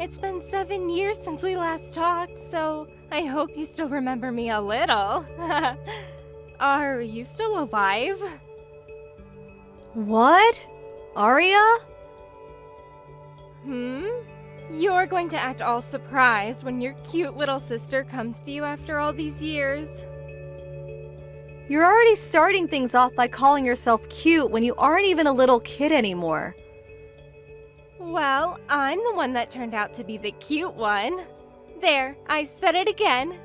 It's been 7 years since we last talked, so I hope you still remember me a little. Are you still alive? What? Arya? You're going to act all surprised when your cute little sister comes to you after all these years. You're already starting things off by calling yourself cute when you aren't even a little kid anymore. Well, I'm the one that turned out to be the cute one. There, I said it again.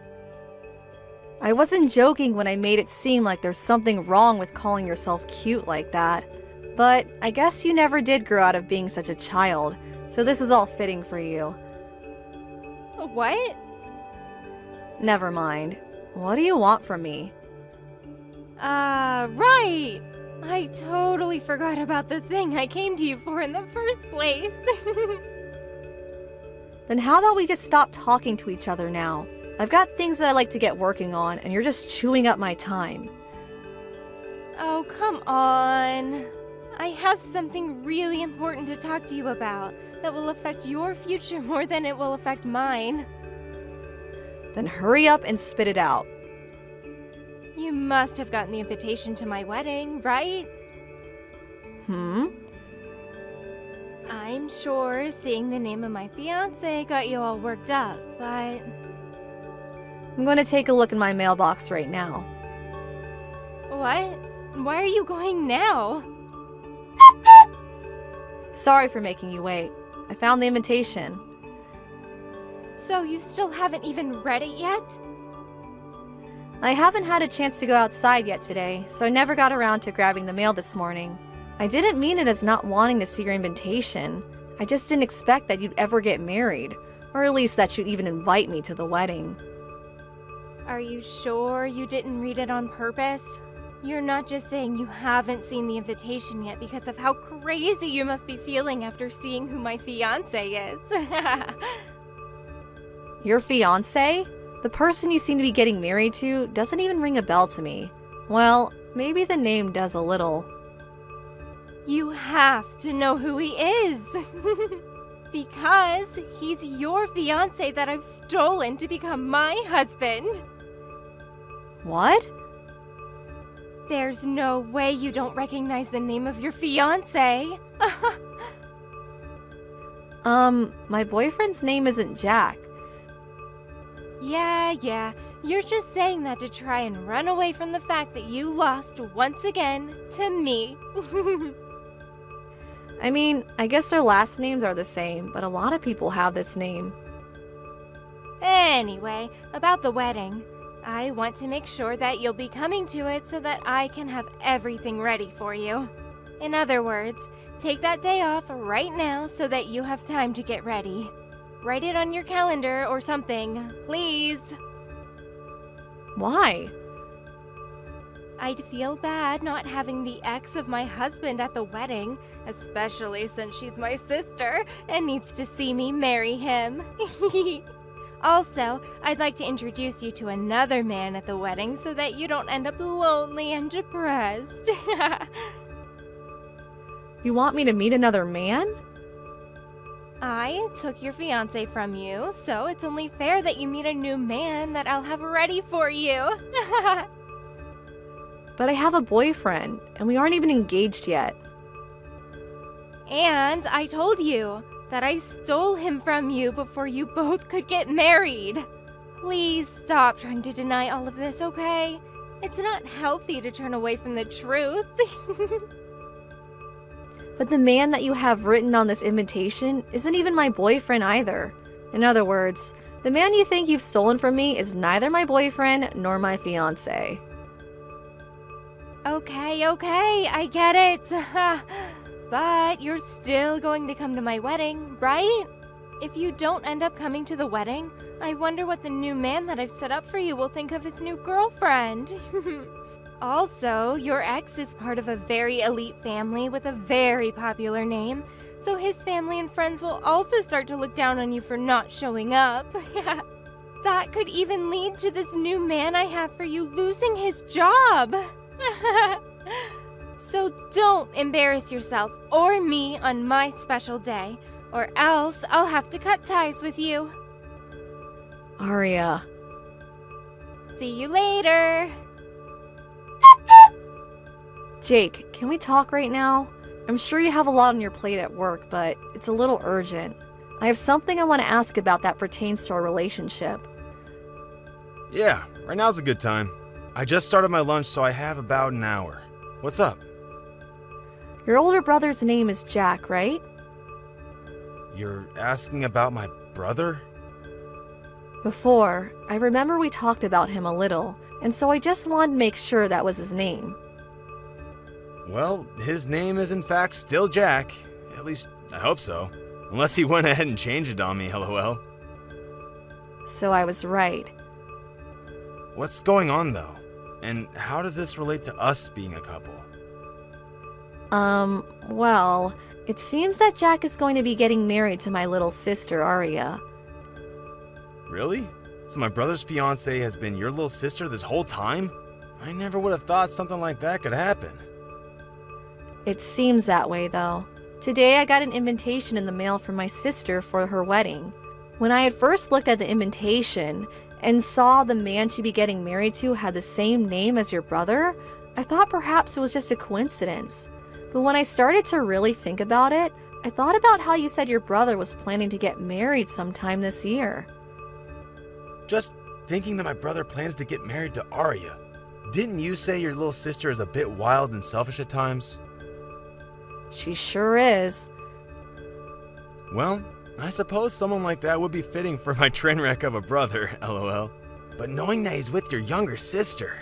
I wasn't joking when I made it seem like there's something wrong with calling yourself cute like that. But I guess you never did grow out of being such a child, so this is all fitting for you. What? Never mind. What do you want from me? Right! I totally forgot about the thing I came to you for in the first place. Then how about we just stop talking to each other now? I've got things that I like to get working on, and you're just chewing up my time. Oh, come on. I have something really important to talk to you about that will affect your future more than it will affect mine. Then hurry up and spit it out. You must have gotten the invitation to my wedding, right? I'm sure seeing the name of my fiancé got you all worked up, but... I'm going to take a look in my mailbox right now. What? Why are you going now? Sorry for making you wait. I found the invitation. So you still haven't even read it yet? I haven't had a chance to go outside yet today, so I never got around to grabbing the mail this morning. I didn't mean it as not wanting to see your invitation. I just didn't expect that you'd ever get married, or at least that you'd even invite me to the wedding. Are you sure you didn't read it on purpose? You're not just saying you haven't seen the invitation yet because of how crazy you must be feeling after seeing who my fiancé is. Your fiancé? The person you seem to be getting married to doesn't even ring a bell to me. Well, maybe the name does a little. You have to know who he is. Because he's your fiancé that I've stolen to become my husband. What? There's no way you don't recognize the name of your fiancé. My boyfriend's name isn't Jack. Yeah. You're just saying that to try and run away from the fact that you lost once again to me. I mean, I guess their last names are the same, but a lot of people have this name. Anyway, about the wedding. I want to make sure that you'll be coming to it so that I can have everything ready for you. In other words, take that day off right now so that you have time to get ready. Write it on your calendar or something, please. Why? I'd feel bad not having the ex of my husband at the wedding, especially since she's my sister and needs to see me marry him. Also, I'd like to introduce you to another man at the wedding so that you don't end up lonely and depressed. You want me to meet another man? I took your fiancé from you, so it's only fair that you meet a new man that I'll have ready for you. But I have a boyfriend, and we aren't even engaged yet. And I told you that I stole him from you before you both could get married. Please stop trying to deny all of this, okay? It's not healthy to turn away from the truth. But the man that you have written on this invitation isn't even my boyfriend either. In other words, the man you think you've stolen from me is neither my boyfriend nor my fiancé. Okay, I get it. But you're still going to come to my wedding, right? If you don't end up coming to the wedding, I wonder what the new man that I've set up for you will think of his new girlfriend. Also, your ex is part of a very elite family with a very popular name, so his family and friends will also start to look down on you for not showing up. That could even lead to this new man I have for you losing his job. So don't embarrass yourself or me on my special day. Or else I'll have to cut ties with you. Arya. See you later. Jake, can we talk right now? I'm sure you have a lot on your plate at work, but it's a little urgent. I have something I want to ask about that pertains to our relationship. Yeah, right now's a good time. I just started my lunch, so I have about an hour. What's up? Your older brother's name is Jack, right? You're asking about my brother? Before, I remember we talked about him a little, and so I just wanted to make sure that was his name. Well, his name is in fact still Jack. At least, I hope so. Unless he went ahead and changed it on me, lol. So I was right. What's going on, though? And how does this relate to us being a couple? Well, it seems that Jack is going to be getting married to my little sister, Arya. Really? So my brother's fiancée has been your little sister this whole time? I never would have thought something like that could happen. It seems that way, though. Today I got an invitation in the mail from my sister for her wedding. When I had first looked at the invitation and saw the man she'd be getting married to had the same name as your brother, I thought perhaps it was just a coincidence. But when I started to really think about it, I thought about how you said your brother was planning to get married sometime this year. Just thinking that my brother plans to get married to Arya. Didn't you say your little sister is a bit wild and selfish at times? She sure is. Well, I suppose someone like that would be fitting for my train wreck of a brother, lol. But knowing that he's with your younger sister,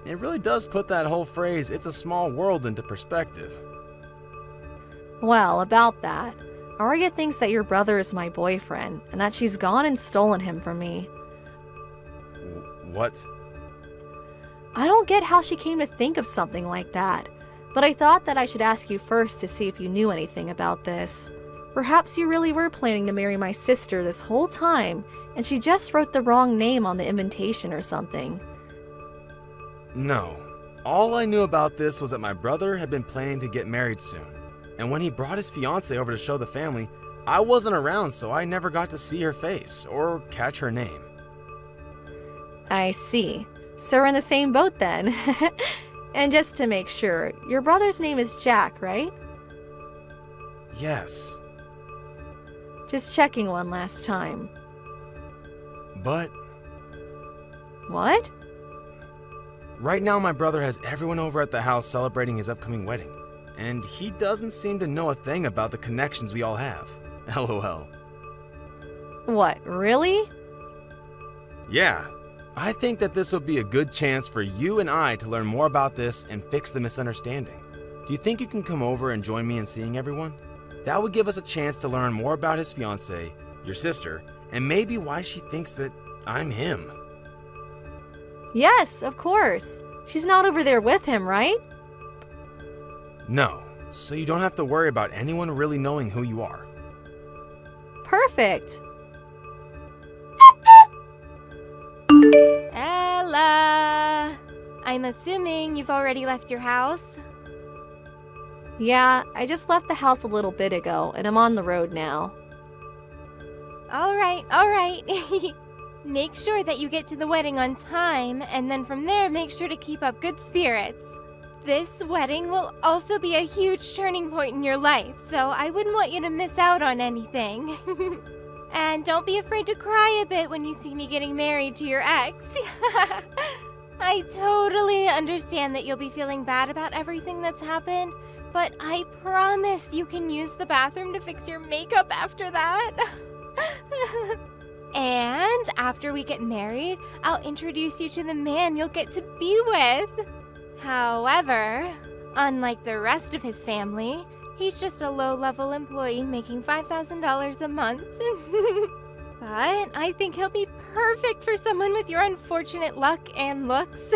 it really does put that whole phrase, "it's a small world," into perspective. Well, about that, Arya thinks that your brother is my boyfriend and that she's gone and stolen him from me. What? I don't get how she came to think of something like that, but I thought that I should ask you first to see if you knew anything about this. Perhaps you really were planning to marry my sister this whole time, and she just wrote the wrong name on the invitation or something. No. All I knew about this was that my brother had been planning to get married soon. And when he brought his fiancée over to show the family, I wasn't around, so I never got to see her face or catch her name. I see. So we're in the same boat then. And just to make sure, your brother's name is Jack, right? Yes. Just checking one last time. But What? right now my brother has everyone over at the house celebrating his upcoming wedding. And he doesn't seem to know a thing about the connections we all have. LOL. What, really? Yeah. I think that this would be a good chance for you and I to learn more about this and fix the misunderstanding. Do you think you can come over and join me in seeing everyone? That would give us a chance to learn more about his fiancée, your sister, and maybe why she thinks that I'm him. Yes, of course. She's not over there with him, right? No, so you don't have to worry about anyone really knowing who you are. Perfect. Ella! I'm assuming you've already left your house? Yeah, I just left the house a little bit ago, and I'm on the road now. All right. Make sure that you get to the wedding on time, and then from there, make sure to keep up good spirits. This wedding will also be a huge turning point in your life, so I wouldn't want you to miss out on anything. And don't be afraid to cry a bit when you see me getting married to your ex. I totally understand that you'll be feeling bad about everything that's happened, but I promise you can use the bathroom to fix your makeup after that. And after we get married, I'll introduce you to the man you'll get to be with. However, unlike the rest of his family, he's just a low-level employee making $5,000 a month. But I think he'll be perfect for someone with your unfortunate luck and looks.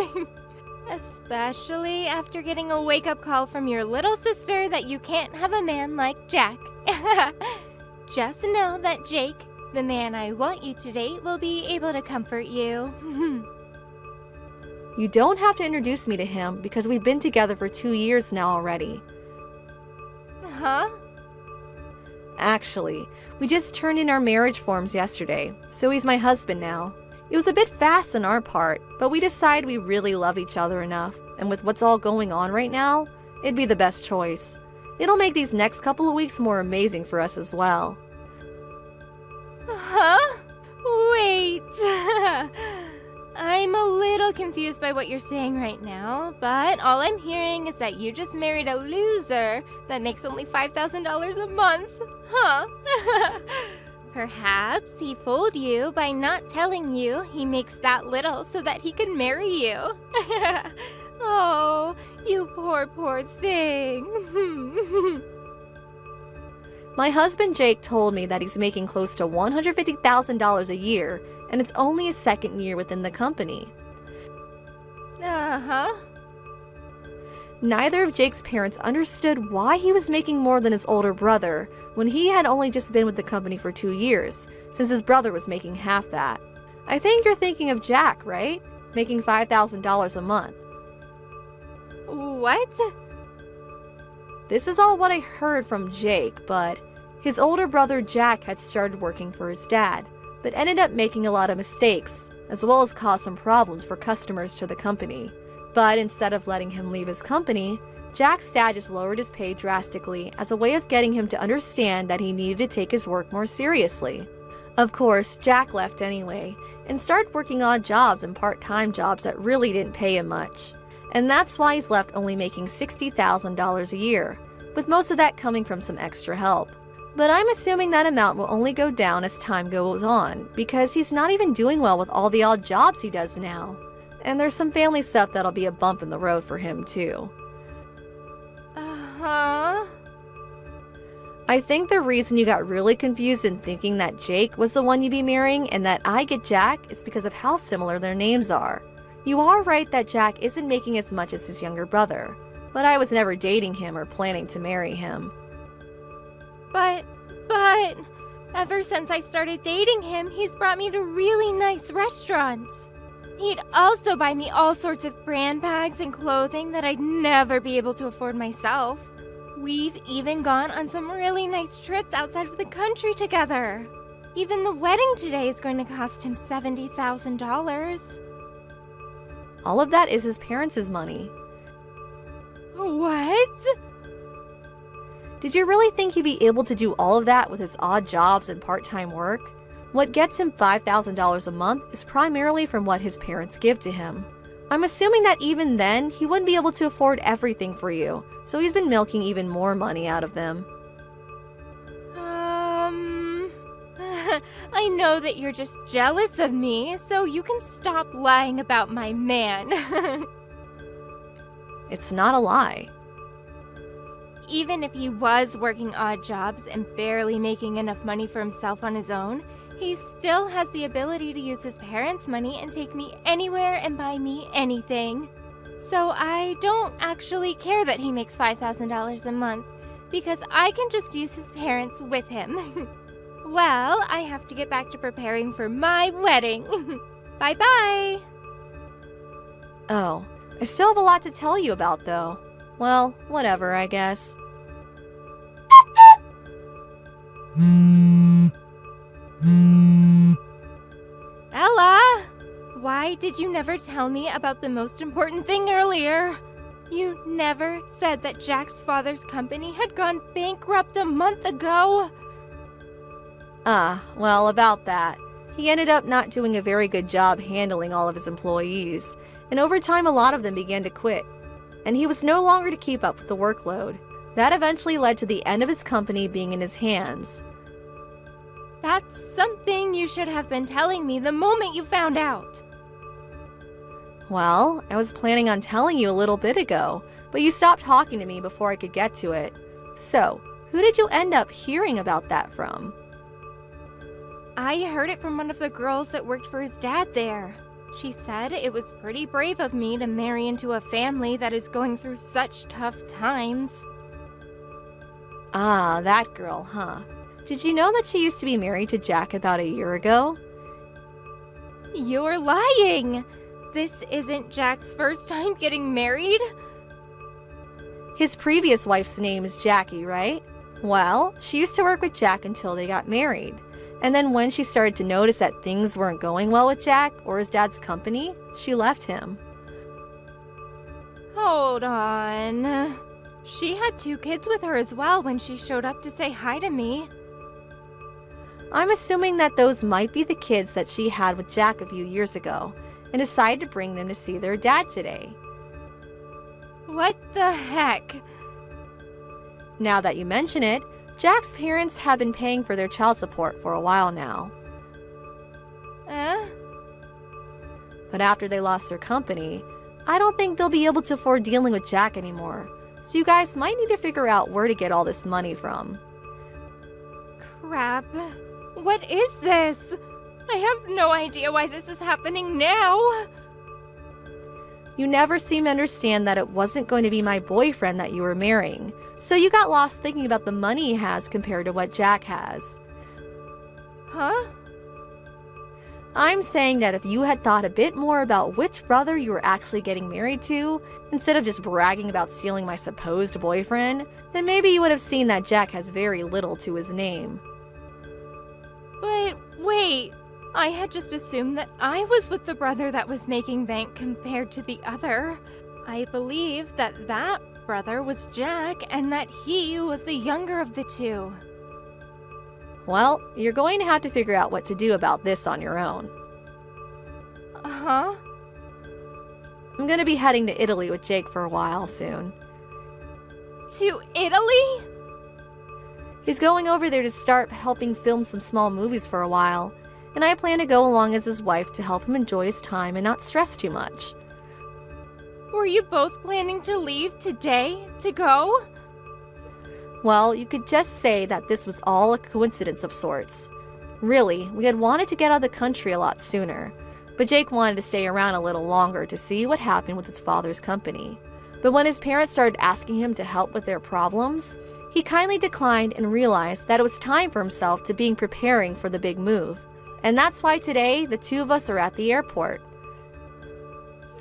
Especially after getting a wake-up call from your little sister that you can't have a man like Jack. Just know that Jake, the man I want you to date, will be able to comfort you. You don't have to introduce me to him because we've been together for 2 years now already. Huh? Actually, we just turned in our marriage forms yesterday, so he's my husband now. It was a bit fast on our part, but we decided we really love each other enough, and with what's all going on right now, it'd be the best choice. It'll make these next couple of weeks more amazing for us as well. Huh? Wait. I'm a little confused by what you're saying right now, but all I'm hearing is that you just married a loser that makes only $5,000 a month. Huh? Perhaps he fooled you by not telling you he makes that little so that he can marry you. Oh, you poor thing. My husband Jake told me that he's making close to $150,000 a year, and it's only his second year within the company. Uh-huh. Neither of Jake's parents understood why he was making more than his older brother when he had only just been with the company for 2 years, since his brother was making half that. I think you're thinking of Jack, right? Making $5,000 a month. What? This is all what I heard from Jake, but his older brother Jack had started working for his dad, but ended up making a lot of mistakes, as well as caused some problems for customers to the company. But instead of letting him leave his company, Jack's dad just lowered his pay drastically as a way of getting him to understand that he needed to take his work more seriously. Of course, Jack left anyway, and started working odd jobs and part-time jobs that really didn't pay him much. And that's why he's left only making $60,000 a year, with most of that coming from some extra help. But I'm assuming that amount will only go down as time goes on, because he's not even doing well with all the odd jobs he does now. And there's some family stuff that'll be a bump in the road for him too. Uh-huh. I think the reason you got really confused in thinking that Jake was the one you'd be marrying and that I get Jack is because of how similar their names are. You are right that Jack isn't making as much as his younger brother, but I was never dating him or planning to marry him. But, ever since I started dating him, he's brought me to really nice restaurants. He'd also buy me all sorts of brand bags and clothing that I'd never be able to afford myself. We've even gone on some really nice trips outside of the country together. Even the wedding today is going to cost him $70,000. All of that is his parents' money. What? Did you really think he'd be able to do all of that with his odd jobs and part-time work? What gets him $5,000 a month is primarily from what his parents give to him. I'm assuming that even then, he wouldn't be able to afford everything for you, so he's been milking even more money out of them. I know that you're just jealous of me, so you can stop lying about my man. It's not a lie. Even if he was working odd jobs and barely making enough money for himself on his own, he still has the ability to use his parents' money and take me anywhere and buy me anything. So I don't actually care that he makes $5,000 a month, because I can just use his parents with him. Well, I have to get back to preparing for my wedding. Bye-bye! Oh, I still have a lot to tell you about though. Well, whatever, I guess. Ella! Why did you never tell me about the most important thing earlier? You never said that Jack's father's company had gone bankrupt a month ago. Well, about that. He ended up not doing a very good job handling all of his employees, and over time a lot of them began to quit, and he was no longer to keep up with the workload. That eventually led to the end of his company being in his hands. That's something you should have been telling me the moment you found out. Well, I was planning on telling you a little bit ago, but you stopped talking to me before I could get to it. So, who did you end up hearing about that from? I heard it from one of the girls that worked for his dad there. She said it was pretty brave of me to marry into a family that is going through such tough times. Ah, that girl, huh? Did you know that she used to be married to Jack about a year ago? You're lying! This isn't Jack's first time getting married? His previous wife's name is Jackie, right? Well, she used to work with Jack until they got married. And then when she started to notice that things weren't going well with Jack or his dad's company, she left him. Hold on. She had 2 kids with her as well when she showed up to say hi to me. I'm assuming that those might be the kids that she had with Jack a few years ago and decided to bring them to see their dad today. What the heck? Now that you mention it, Jack's parents have been paying for their child support for a while now. But after they lost their company, I don't think they'll be able to afford dealing with Jack anymore. So you guys might need to figure out where to get all this money from. Crap. What is this? I have no idea why this is happening now. You never seem to understand that it wasn't going to be my boyfriend that you were marrying, so you got lost thinking about the money he has compared to what Jack has. Huh? I'm saying that if you had thought a bit more about which brother you were actually getting married to, instead of just bragging about stealing my supposed boyfriend, then maybe you would have seen that Jack has very little to his name. But wait, I had just assumed that I was with the brother that was making bank compared to the other. I believe that that brother was Jack and that he was the younger of the 2. Well, you're going to have to figure out what to do about this on your own. Uh-huh. I'm going to be heading to Italy with Jake for a while soon. To Italy? He's going over there to start helping film some small movies for a while, and I plan to go along as his wife to help him enjoy his time and not stress too much. Were you both planning to leave today to go? Well, you could just say that this was all a coincidence of sorts. Really, we had wanted to get out of the country a lot sooner, but Jake wanted to stay around a little longer to see what happened with his father's company. But when his parents started asking him to help with their problems, he kindly declined and realized that it was time for himself to be preparing for the big move. And that's why today, the 2 of us are at the airport.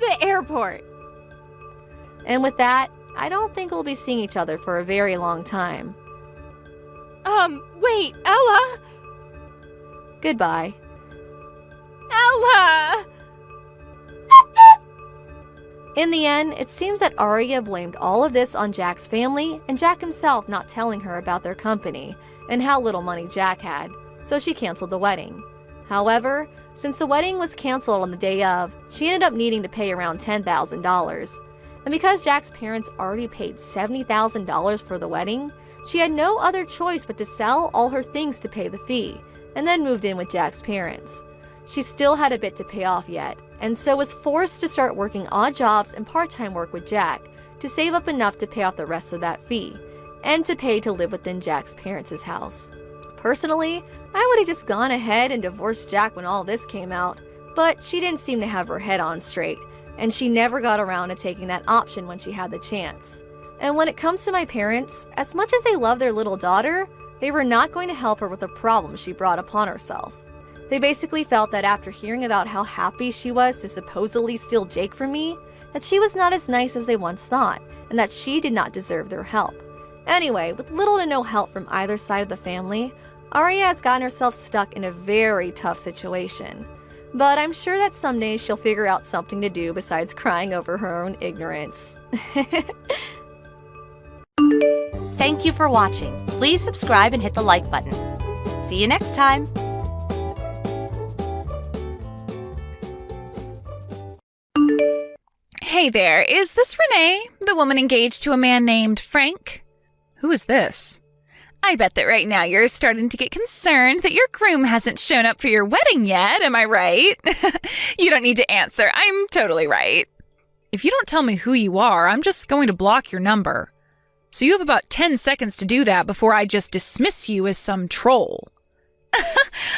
The airport. And with that, I don't think we'll be seeing each other for a very long time. Wait, Ella? Goodbye. Ella! In the end, it seems that Arya blamed all of this on Jack's family and Jack himself not telling her about their company and how little money Jack had, so she canceled the wedding. However, since the wedding was canceled on the day of, she ended up needing to pay around $10,000. And because Jack's parents already paid $70,000 for the wedding, she had no other choice but to sell all her things to pay the fee, and then moved in with Jack's parents. She still had a bit to pay off yet, and so was forced to start working odd jobs and part-time work with Jack to save up enough to pay off the rest of that fee, and to pay to live within Jack's parents' house. Personally, I would have just gone ahead and divorced Jack when all this came out, but she didn't seem to have her head on straight, and she never got around to taking that option when she had the chance. And when it comes to my parents, as much as they love their little daughter, they were not going to help her with the problem she brought upon herself. They basically felt that after hearing about how happy she was to supposedly steal Jake from me, that she was not as nice as they once thought, and that she did not deserve their help. Anyway, with little to no help from either side of the family, Arya has gotten herself stuck in a very tough situation. But I'm sure that someday she'll figure out something to do besides crying over her own ignorance. Thank you for watching. Please subscribe and hit the like button. See you next time. Hey there, is this Renee, the woman engaged to a man named Frank? Who is this? I bet that right now you're starting to get concerned that your groom hasn't shown up for your wedding yet, am I right? You don't need to answer, I'm totally right. If you don't tell me who you are, I'm just going to block your number. So you have about 10 seconds to do that before I just dismiss you as some troll.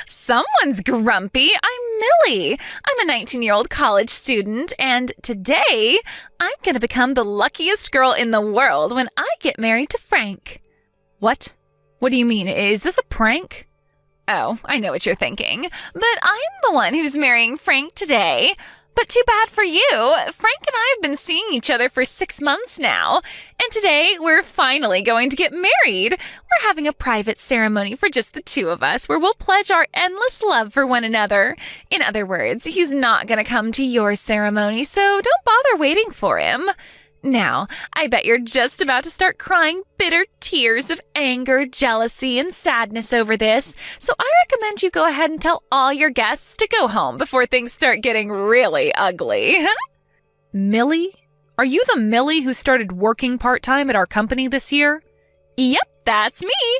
Someone's grumpy. I'm Millie. I'm a 19-year-old college student, and today I'm going to become the luckiest girl in the world when I get married to Frank. What? What do you mean? Is this a prank? Oh, I know what you're thinking, but I'm the one who's marrying Frank today. But too bad for you. Frank and I have been seeing each other for 6 months now, and today we're finally going to get married. We're having a private ceremony for just the two of us where we'll pledge our endless love for one another. In other words, he's not going to come to your ceremony, so don't bother waiting for him. Now, I bet you're just about to start crying bitter tears of anger, jealousy, and sadness over this, so I recommend you go ahead and tell all your guests to go home before things start getting really ugly. Millie? Are you the Millie who started working part-time at our company this year? Yep, that's me.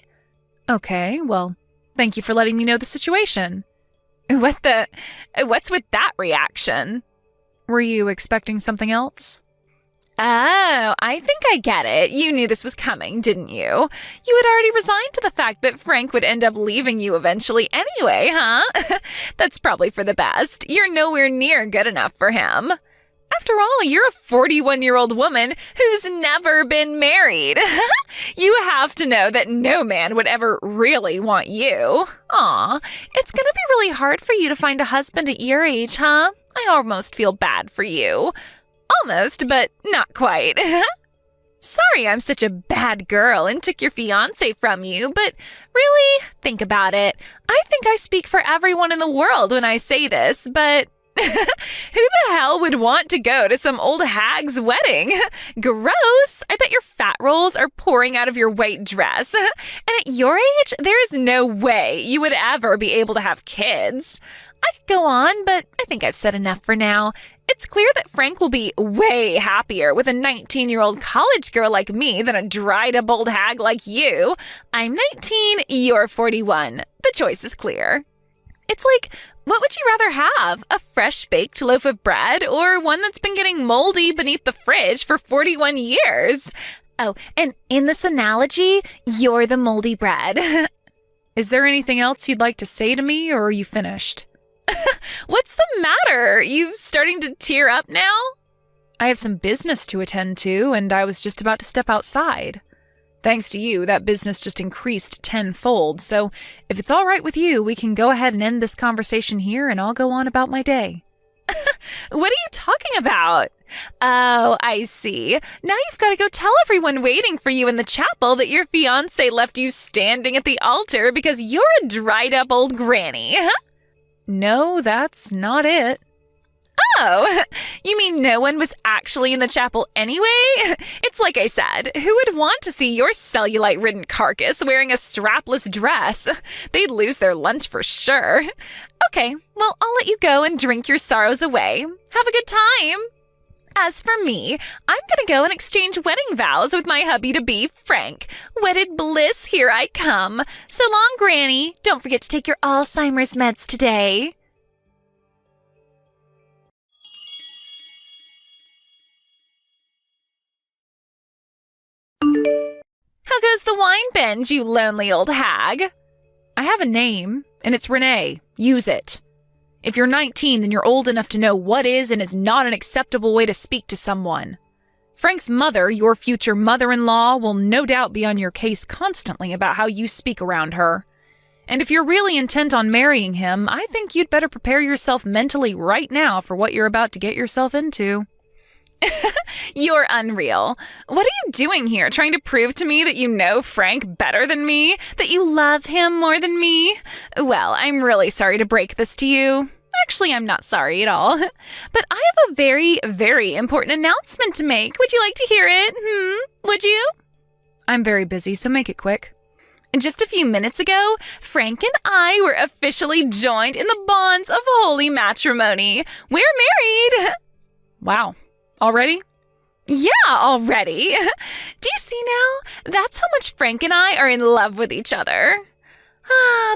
Okay, well, thank you for letting me know the situation. What's with that reaction? Were you expecting something else? Oh, I think I get it. You knew this was coming, didn't you? You had already resigned to the fact that Frank would end up leaving you eventually anyway, huh? That's probably for the best. You're nowhere near good enough for him. After all, you're a 41-year-old woman who's never been married. You have to know that no man would ever really want you. Aw, it's gonna be really hard for you to find a husband at your age, huh? I almost feel bad for you. Almost, but not quite. Sorry I'm such a bad girl and took your fiancé from you, but really, think about it. I think I speak for everyone in the world when I say this, but who the hell would want to go to some old hag's wedding? Gross! I bet your fat rolls are pouring out of your white dress. And at your age, there is no way you would ever be able to have kids. I could go on, but I think I've said enough for now. It's clear that Frank will be way happier with a 19-year-old college girl like me than a dried-up old hag like you. I'm 19, you're 41. The choice is clear. It's like, what would you rather have? A fresh-baked loaf of bread or one that's been getting moldy beneath the fridge for 41 years? Oh, and in this analogy, you're the moldy bread. Is there anything else you'd like to say to me, or are you finished? What's the matter? You starting to tear up now? I have some business to attend to, and I was just about to step outside. Thanks to you, that business just increased tenfold, so if it's all right with you, we can go ahead and end this conversation here, and I'll go on about my day. What are you talking about? Oh, I see. Now you've got to go tell everyone waiting for you in the chapel that your fiancé left you standing at the altar because you're a dried-up old granny. No, that's not it. Oh, you mean no one was actually in the chapel anyway? It's like I said, who would want to see your cellulite-ridden carcass wearing a strapless dress? They'd lose their lunch for sure. Okay, well, I'll let you go and drink your sorrows away. Have a good time. As for me, I'm gonna go and exchange wedding vows with my hubby-to-be, Frank. Wedded bliss, here I come. So long, Granny. Don't forget to take your Alzheimer's meds today. How goes the wine binge, you lonely old hag? I have a name, and it's Renee. Use it. If you're 19, then you're old enough to know what is and is not an acceptable way to speak to someone. Frank's mother, your future mother-in-law, will no doubt be on your case constantly about how you speak around her. And if you're really intent on marrying him, I think you'd better prepare yourself mentally right now for what you're about to get yourself into. You're unreal. What are you doing here, trying to prove to me that you know Frank better than me? That you love him more than me? Well, I'm really sorry to break this to you. Actually, I'm not sorry at all. But I have a very, very important announcement to make. Would you like to hear it? Would you? I'm very busy, so make it quick. Just a few minutes ago, Frank and I were officially joined in the bonds of holy matrimony. We're married. Wow. Already? Yeah, already. Do you see now? That's how much Frank and I are in love with each other.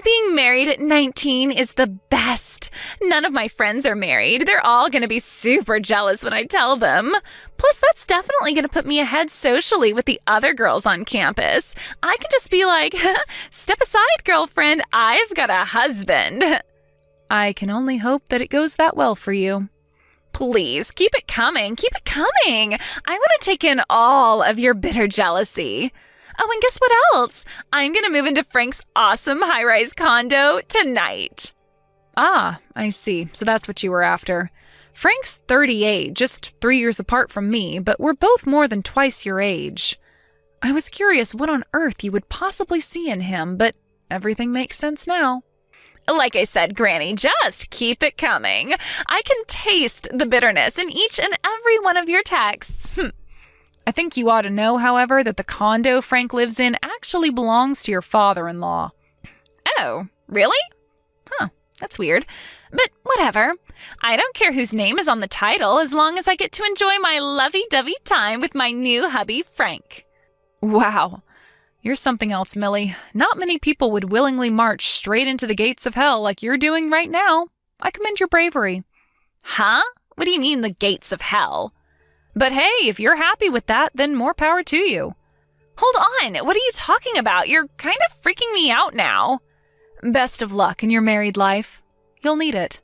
Being married at 19 is the best. None of my friends are married. They're all going to be super jealous when I tell them. Plus, that's definitely going to put me ahead socially with the other girls on campus. I can just be like, step aside, girlfriend. I've got a husband. I can only hope that it goes that well for you. Please, keep it coming. Keep it coming. I want to take in all of your bitter jealousy. Oh, and guess what else? I'm going to move into Frank's awesome high-rise condo tonight. Ah, I see. So that's what you were after. Frank's 38, just 3 years apart from me, but we're both more than twice your age. I was curious what on earth you would possibly see in him, but everything makes sense now. Like I said, Granny, just keep it coming. I can taste the bitterness in each and every one of your texts. I think you ought to know, however, that the condo Frank lives in actually belongs to your father-in-law. Oh, really? Huh, that's weird. But whatever. I don't care whose name is on the title as long as I get to enjoy my lovey-dovey time with my new hubby, Frank. Wow. You're something else, Millie. Not many people would willingly march straight into the gates of hell like you're doing right now. I commend your bravery. Huh? What do you mean, the gates of hell? But hey, if you're happy with that, then more power to you. Hold on, what are you talking about? You're kind of freaking me out now. Best of luck in your married life. You'll need it.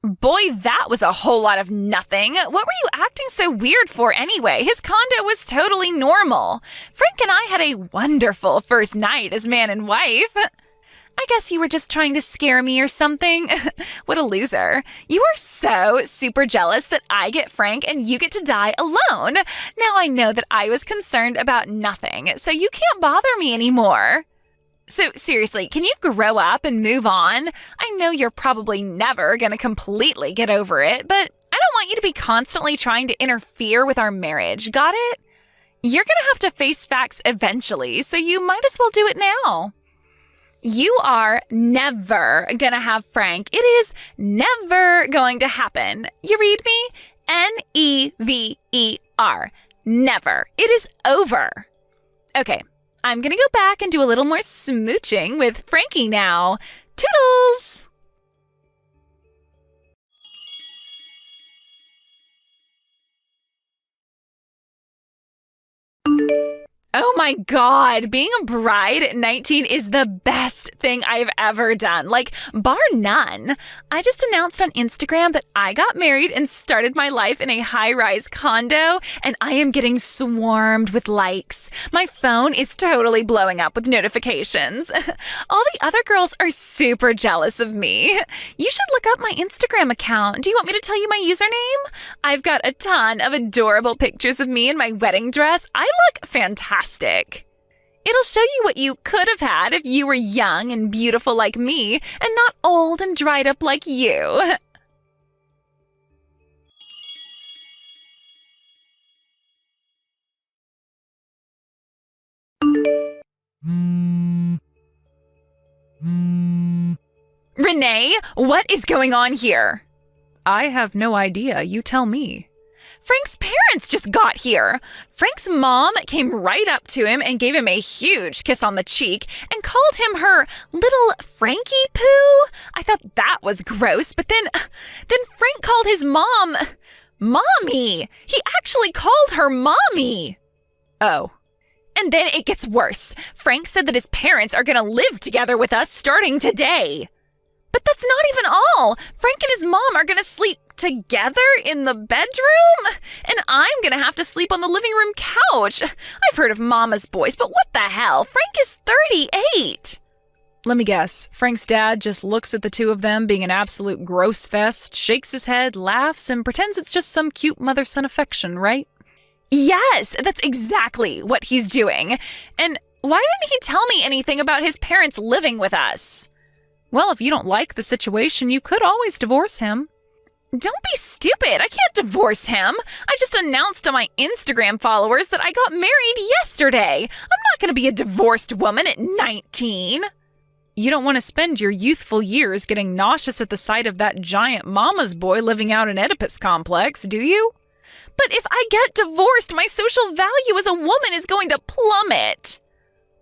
Boy, that was a whole lot of nothing. What were you acting so weird for anyway? His condo was totally normal. Frank and I had a wonderful first night as man and wife. I guess you were just trying to scare me or something. What a loser. You are so super jealous that I get Frank and you get to die alone. Now I know that I was concerned about nothing, so you can't bother me anymore. So seriously, can you grow up and move on? I know you're probably never going to completely get over it, but I don't want you to be constantly trying to interfere with our marriage. Got it? You're going to have to face facts eventually, so you might as well do it now. You are never going to have Frank. It is never going to happen. You read me? Never. Never. It is over. Okay. I'm going to go back and do a little more smooching with Frankie now. Toodles! Oh my God, being a bride at 19 is the best thing I've ever done, like bar none. I just announced on Instagram that I got married and started my life in a high-rise condo, and I am getting swarmed with likes. My phone is totally blowing up with notifications. All the other girls are super jealous of me. You should look up my Instagram account. Do you want me to tell you my username? I've got a ton of adorable pictures of me in my wedding dress. I look fantastic. It'll show you what you could have had if you were young and beautiful like me and not old and dried up like you. Renee, what is going on here? I have no idea. You tell me. Frank's parents just got here. Frank's mom came right up to him and gave him a huge kiss on the cheek and called him her little Frankie Poo. I thought that was gross, but then Frank called his mom Mommy. He actually called her Mommy. Oh. And then it gets worse. Frank said that his parents are going to live together with us starting today. But that's not even all. Frank and his mom are going to sleep together in the bedroom, and I'm going to have to sleep on the living room couch. I've heard of mama's boys, but what the hell? Frank is 38. Let me guess. Frank's dad just looks at the two of them being an absolute gross fest, shakes his head, laughs, and pretends it's just some cute mother-son affection, right? Yes, that's exactly what he's doing. And why didn't he tell me anything about his parents living with us? Well, if you don't like the situation, you could always divorce him. Don't be stupid. I can't divorce him. I just announced to my Instagram followers that I got married yesterday. I'm not going to be a divorced woman at 19. You don't want to spend your youthful years getting nauseous at the sight of that giant mama's boy living out in Oedipus complex, do you? But if I get divorced, my social value as a woman is going to plummet.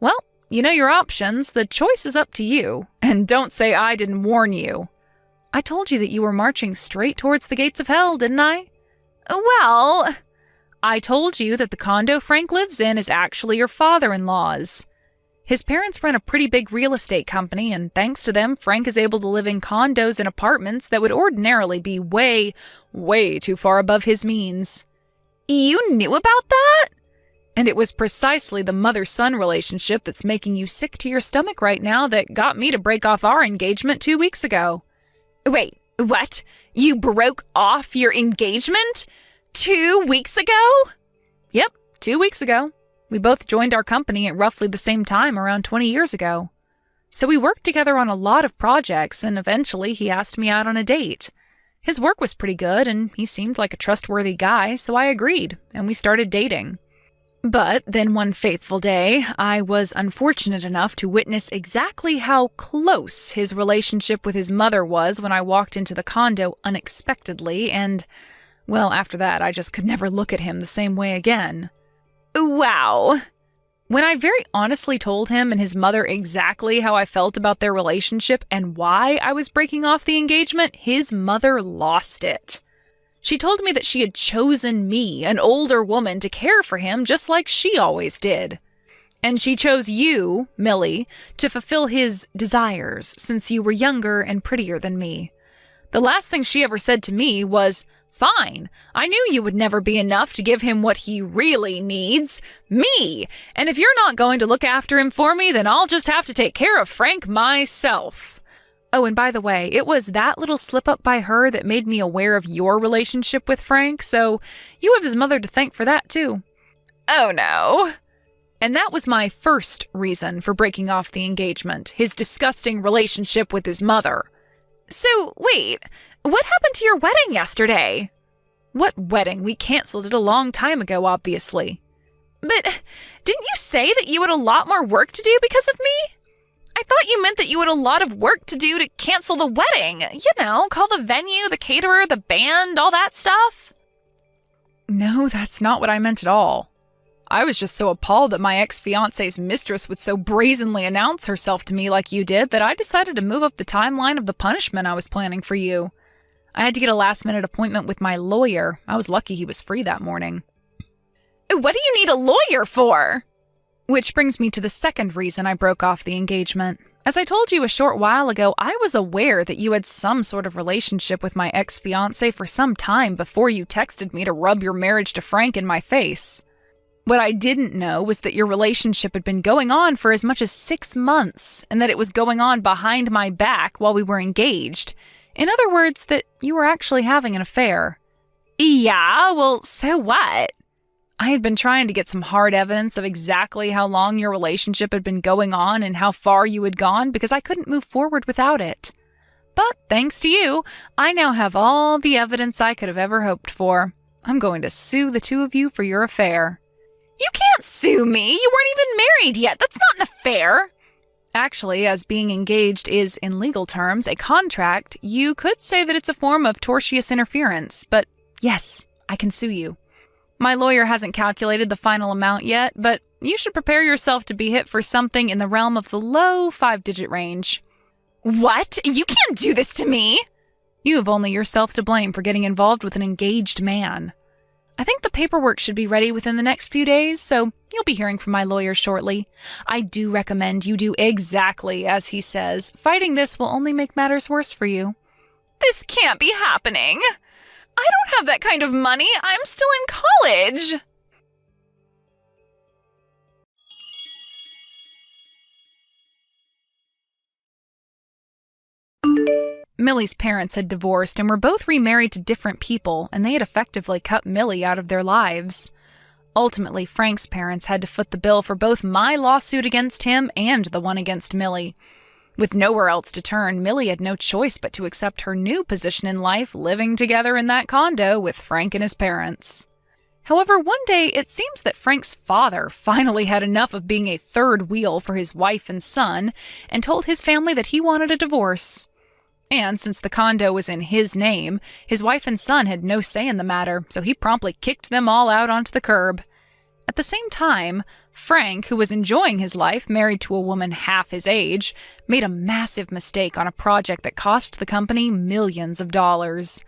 Well, you know your options. The choice is up to you. And don't say I didn't warn you. I told you that you were marching straight towards the gates of hell, didn't I? Well, I told you that the condo Frank lives in is actually your father-in-law's. His parents run a pretty big real estate company, and thanks to them, Frank is able to live in condos and apartments that would ordinarily be way, way too far above his means. You knew about that? And it was precisely the mother-son relationship that's making you sick to your stomach right now that got me to break off our engagement 2 weeks ago. Wait, what? You broke off your engagement 2 weeks ago? Yep, 2 weeks ago. We both joined our company at roughly the same time around 20 years ago. So we worked together on a lot of projects, and eventually he asked me out on a date. His work was pretty good, and he seemed like a trustworthy guy, so I agreed, and we started dating. But then one fateful day, I was unfortunate enough to witness exactly how close his relationship with his mother was when I walked into the condo unexpectedly, and, well, after that, I just could never look at him the same way again. Wow. When I very honestly told him and his mother exactly how I felt about their relationship and why I was breaking off the engagement, his mother lost it. She told me that she had chosen me, an older woman, to care for him just like she always did. And she chose you, Millie, to fulfill his desires since you were younger and prettier than me. The last thing she ever said to me was, "Fine, I knew you would never be enough to give him what he really needs, me. And if you're not going to look after him for me, then I'll just have to take care of Frank myself." Oh, and by the way, it was that little slip-up by her that made me aware of your relationship with Frank, so you have his mother to thank for that, too. Oh, no. And that was my first reason for breaking off the engagement, his disgusting relationship with his mother. So, wait, what happened to your wedding yesterday? What wedding? We canceled it a long time ago, obviously. But didn't you say that you had a lot more work to do because of me? I thought you meant that you had a lot of work to do to cancel the wedding. You know, call the venue, the caterer, the band, all that stuff. No, that's not what I meant at all. I was just so appalled that my ex-fiancé's mistress would so brazenly announce herself to me like you did that I decided to move up the timeline of the punishment I was planning for you. I had to get a last-minute appointment with my lawyer. I was lucky he was free that morning. What do you need a lawyer for? Which brings me to the second reason I broke off the engagement. As I told you a short while ago, I was aware that you had some sort of relationship with my ex-fiancé for some time before you texted me to rub your marriage to Frank in my face. What I didn't know was that your relationship had been going on for as much as 6 months, and that it was going on behind my back while we were engaged. In other words, that you were actually having an affair. Yeah, well, so what? I had been trying to get some hard evidence of exactly how long your relationship had been going on and how far you had gone because I couldn't move forward without it. But thanks to you, I now have all the evidence I could have ever hoped for. I'm going to sue the two of you for your affair. You can't sue me. You weren't even married yet. That's not an affair. Actually, as being engaged is, in legal terms, a contract, you could say that it's a form of tortious interference. But yes, I can sue you. My lawyer hasn't calculated the final amount yet, but you should prepare yourself to be hit for something in the realm of the low 5-digit range. What? You can't do this to me! You have only yourself to blame for getting involved with an engaged man. I think the paperwork should be ready within the next few days, so you'll be hearing from my lawyer shortly. I do recommend you do exactly as he says. Fighting this will only make matters worse for you. This can't be happening! I don't have that kind of money. I'm still in college. Millie's parents had divorced and were both remarried to different people, and they had effectively cut Millie out of their lives. Ultimately, Frank's parents had to foot the bill for both my lawsuit against him and the one against Millie. With nowhere else to turn, Millie had no choice but to accept her new position in life, living together in that condo with Frank and his parents. However, one day it seems that Frank's father finally had enough of being a third wheel for his wife and son and told his family that he wanted a divorce. And since the condo was in his name, his wife and son had no say in the matter, so he promptly kicked them all out onto the curb. At the same time, Frank, who was enjoying his life married to a woman half his age, made a massive mistake on a project that cost the company millions of dollars.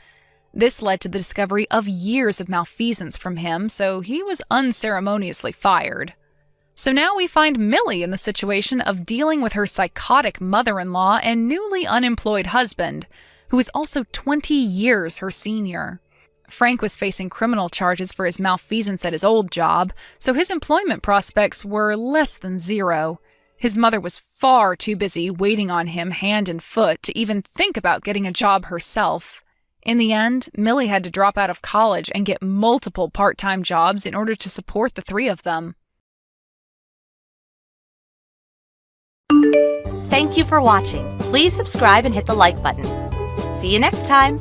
This led to the discovery of years of malfeasance from him, so he was unceremoniously fired. So now we find Millie in the situation of dealing with her psychotic mother-in-law and newly unemployed husband, who is also 20 years her senior. Frank was facing criminal charges for his malfeasance at his old job, so his employment prospects were less than zero. His mother was far too busy waiting on him hand and foot to even think about getting a job herself. In the end, Millie had to drop out of college and get multiple part-time jobs in order to support the three of them. Thank you for watching. Please subscribe and hit the like button. See you next time.